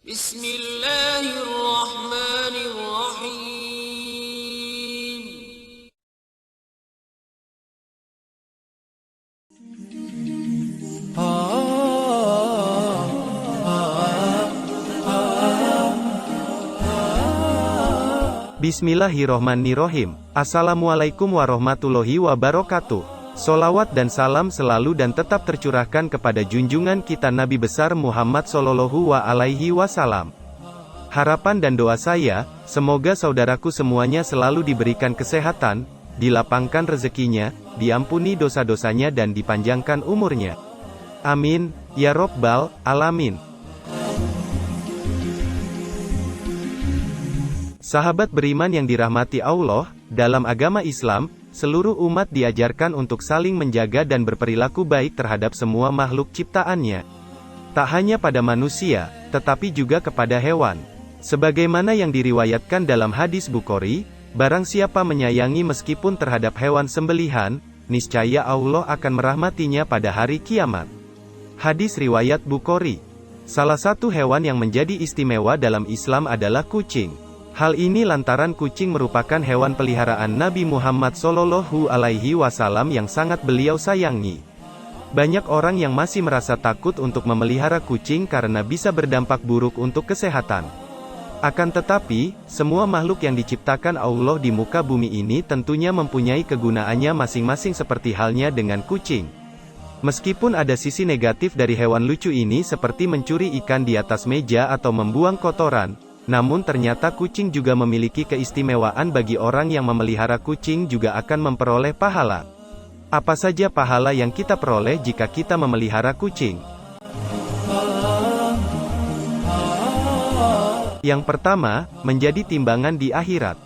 Bismillahirrahmanirrahim. Bismillahirrohmanirrohim. Assalamualaikum warahmatullahi wabarakatuh. Solawat dan salam selalu dan tetap tercurahkan kepada junjungan kita Nabi besar Muhammad Sallallahu Alaihi Wasallam. Harapan dan doa saya, semoga saudaraku semuanya selalu diberikan kesehatan, dilapangkan rezekinya, diampuni dosa-dosanya dan dipanjangkan umurnya. Amin, ya Rabbal Alamin. Sahabat beriman yang dirahmati Allah, dalam agama Islam, seluruh umat diajarkan untuk saling menjaga dan berperilaku baik terhadap semua makhluk ciptaannya. Tak hanya pada manusia, tetapi juga kepada hewan. Sebagaimana yang diriwayatkan dalam hadis Bukhari, barang siapa menyayangi meskipun terhadap hewan sembelihan, niscaya Allah akan merahmatinya pada hari kiamat. Hadis riwayat Bukhari. Salah satu hewan yang menjadi istimewa dalam Islam adalah kucing. Hal ini lantaran kucing merupakan hewan peliharaan Nabi Muhammad Sallallahu Alaihi Wasallam yang sangat beliau sayangi. Banyak orang yang masih merasa takut untuk memelihara kucing karena bisa berdampak buruk untuk kesehatan. Akan tetapi, semua makhluk yang diciptakan Allah di muka bumi ini tentunya mempunyai kegunaannya masing-masing seperti halnya dengan kucing. Meskipun ada sisi negatif dari hewan lucu ini seperti mencuri ikan di atas meja atau membuang kotoran, namun ternyata kucing juga memiliki keistimewaan. Bagi orang yang memelihara kucing juga akan memperoleh pahala. Apa saja pahala yang kita peroleh jika kita memelihara kucing? Yang pertama, menjadi timbangan di akhirat.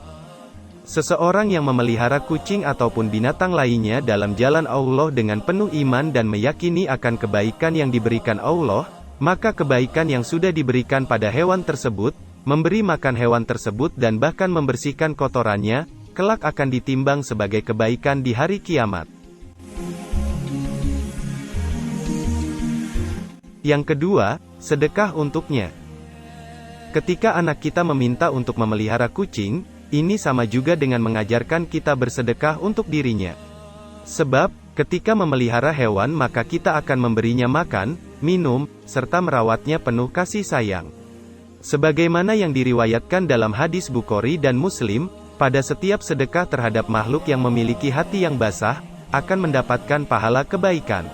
Seseorang yang memelihara kucing ataupun binatang lainnya dalam jalan Allah dengan penuh iman dan meyakini akan kebaikan yang diberikan Allah, maka kebaikan yang sudah diberikan pada hewan tersebut, memberi makan hewan tersebut dan bahkan membersihkan kotorannya, kelak akan ditimbang sebagai kebaikan di hari kiamat. Yang kedua, sedekah untuknya. Ketika anak kita meminta untuk memelihara kucing, ini sama juga dengan mengajarkan kita bersedekah untuk dirinya. Sebab, ketika memelihara hewan maka kita akan memberinya makan, minum, serta merawatnya penuh kasih sayang. Sebagaimana yang diriwayatkan dalam hadis Bukhari dan Muslim, pada setiap sedekah terhadap makhluk yang memiliki hati yang basah, akan mendapatkan pahala kebaikan.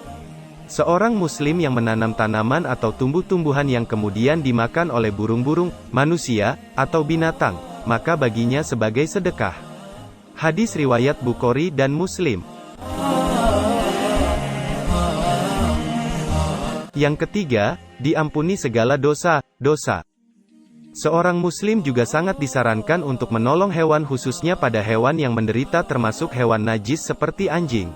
Seorang muslim yang menanam tanaman atau tumbuh-tumbuhan yang kemudian dimakan oleh burung-burung, manusia, atau binatang, maka baginya sebagai sedekah. Hadis riwayat Bukhari dan Muslim. Yang ketiga, diampuni segala dosa. Seorang muslim juga sangat disarankan untuk menolong hewan khususnya pada hewan yang menderita termasuk hewan najis seperti anjing.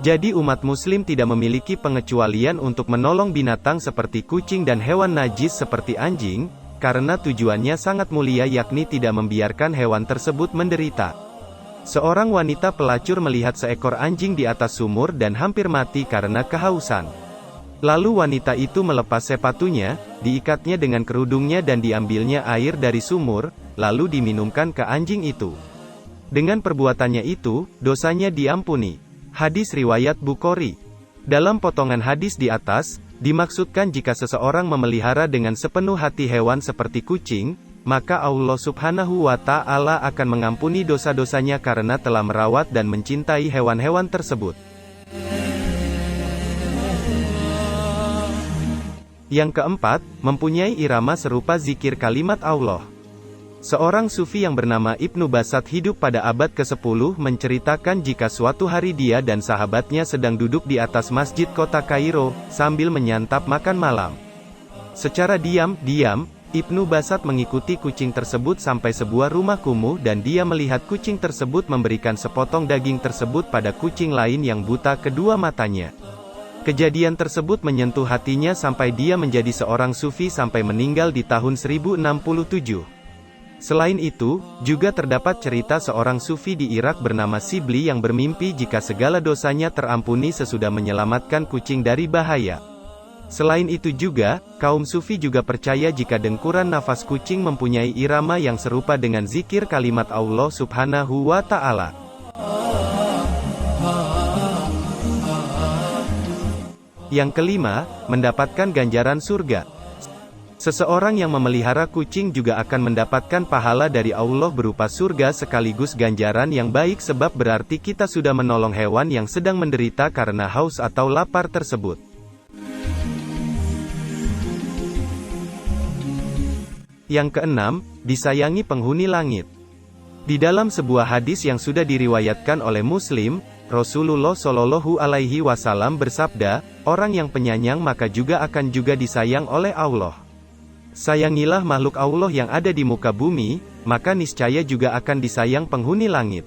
Jadi umat muslim tidak memiliki pengecualian untuk menolong binatang seperti kucing dan hewan najis seperti anjing, karena tujuannya sangat mulia yakni tidak membiarkan hewan tersebut menderita. Seorang wanita pelacur melihat seekor anjing di atas sumur dan hampir mati karena kehausan. Lalu wanita itu melepas sepatunya, diikatnya dengan kerudungnya dan diambilnya air dari sumur, lalu diminumkan ke anjing itu. Dengan perbuatannya itu, dosanya diampuni. Hadis riwayat Bukhari. Dalam potongan hadis di atas, dimaksudkan jika seseorang memelihara dengan sepenuh hati hewan seperti kucing, maka Allah Subhanahu wa Ta'ala akan mengampuni dosa-dosanya karena telah merawat dan mencintai hewan-hewan tersebut. Yang keempat, mempunyai irama serupa zikir kalimat Allah. Seorang sufi yang bernama Ibnu Basat hidup pada abad ke-10 menceritakan jika suatu hari dia dan sahabatnya sedang duduk di atas masjid kota Kairo, sambil menyantap makan malam. Secara diam-diam, Ibnu Basat mengikuti kucing tersebut sampai sebuah rumah kumuh dan dia melihat kucing tersebut memberikan sepotong daging tersebut pada kucing lain yang buta kedua matanya. Kejadian tersebut menyentuh hatinya sampai dia menjadi seorang sufi sampai meninggal di tahun 1067. Selain itu, juga terdapat cerita seorang sufi di Irak bernama Sibli yang bermimpi jika segala dosanya terampuni sesudah menyelamatkan kucing dari bahaya. Selain itu juga, kaum Sufi juga percaya jika dengkuran nafas kucing mempunyai irama yang serupa dengan zikir kalimat Allah Subhanahu wa Ta'ala. Yang kelima, mendapatkan ganjaran surga. Seseorang yang memelihara kucing juga akan mendapatkan pahala dari Allah berupa surga sekaligus ganjaran yang baik sebab berarti kita sudah menolong hewan yang sedang menderita karena haus atau lapar tersebut. Yang keenam, disayangi penghuni langit. Di dalam sebuah hadis yang sudah diriwayatkan oleh Muslim, Rasulullah Shallallahu Alaihi Wasallam bersabda, orang yang penyayang maka juga akan juga disayang oleh Allah. Sayangilah makhluk Allah yang ada di muka bumi, maka niscaya juga akan disayang penghuni langit.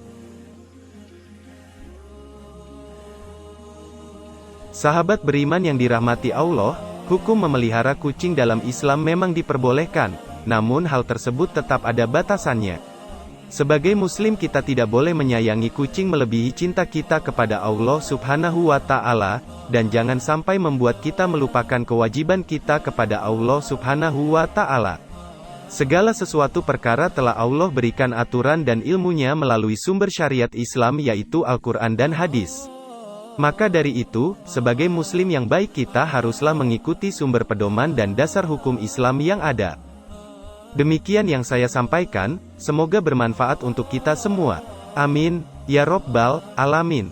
Sahabat beriman yang dirahmati Allah, hukum memelihara kucing dalam Islam memang diperbolehkan, namun hal tersebut tetap ada batasannya. Sebagai muslim kita tidak boleh menyayangi kucing melebihi cinta kita kepada Allah Subhanahu wa Ta'ala, dan jangan sampai membuat kita melupakan kewajiban kita kepada Allah Subhanahu wa Ta'ala. Segala sesuatu perkara telah Allah berikan aturan dan ilmunya melalui sumber syariat Islam yaitu Al-Quran dan hadis. Maka dari itu, sebagai muslim yang baik kita haruslah mengikuti sumber pedoman dan dasar hukum Islam yang ada. Demikian yang saya sampaikan, semoga bermanfaat untuk kita semua. Amin, ya Rabbal Alamin.